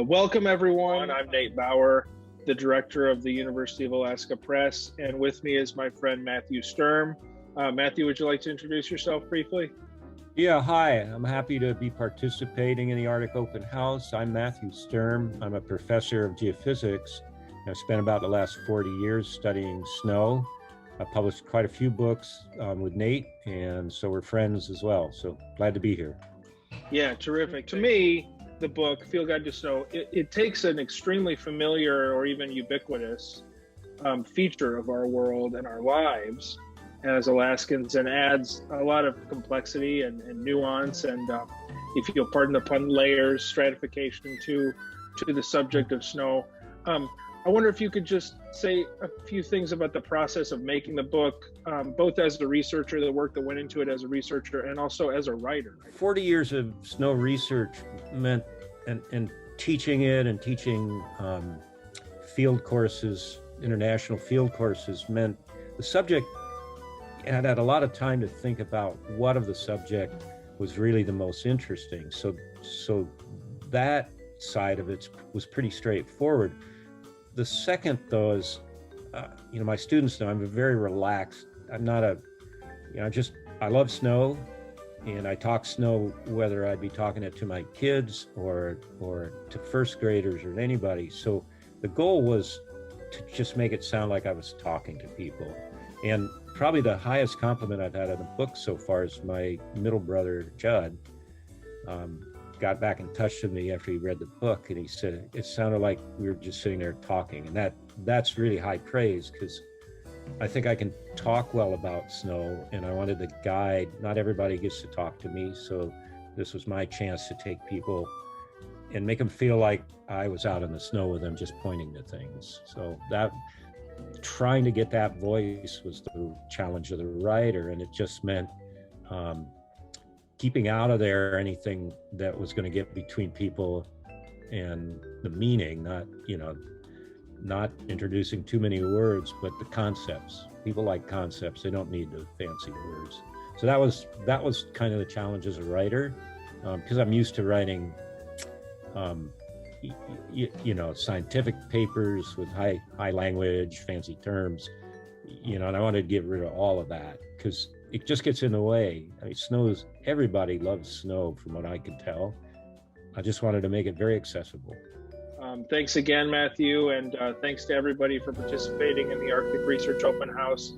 Welcome, everyone. I'm Nate Bauer, the director of the University of Alaska Press, and with me is my friend Matthew Sturm. Matthew, would you like to introduce yourself briefly? Yeah, hi. I'm happy to be participating in the Arctic Open House. I'm Matthew Sturm. I'm a professor of geophysics. I've spent about the last 40 years studying snow. I've published quite a few books with Nate, and so we're friends as well. So glad to be here. Yeah, terrific. To me, the book, Field Guide to Snow, it takes an extremely familiar or even ubiquitous feature of our world and our lives as Alaskans and adds a lot of complexity and nuance and, if you'll pardon the pun, layers, stratification to the subject of snow. I wonder if you could just say a few things about the process of making the book, both as a researcher, the work that went into it as a researcher, and also as a writer. 40 years of snow research meant, and teaching it and teaching field courses, international field courses, meant the subject had a lot of time to think about what of the subject was really the most interesting. So that side of it was pretty straightforward. The second, though, is, my students know I'm very relaxed. I'm not I love snow, and I talk snow whether I'd be talking it to my kids or to first graders or anybody. So the goal was to just make it sound like I was talking to people. And probably the highest compliment I've had in the book so far is my middle brother, Judd, got back in touch with me after he read the book, and he said it sounded like we were just sitting there talking, and that's really high praise, because I think I can talk well about snow, and I wanted to guide. Not everybody gets to talk to me, so this was my chance to take people and make them feel like I was out in the snow with them, just pointing to things. So that trying to get that voice was the challenge of the writer, and it just meant keeping out of there anything that was going to get between people and the meaning, not introducing too many words, but the concepts. People like concepts. They don't need the fancy words. So that was kind of the challenge as a writer, because I'm used to writing scientific papers with high language, fancy terms, and I wanted to get rid of all of that because it just gets in the way. I mean, everybody loves snow from what I can tell. I just wanted to make it very accessible. Thanks again, Matthew, and thanks to everybody for participating in the Arctic Research Open House.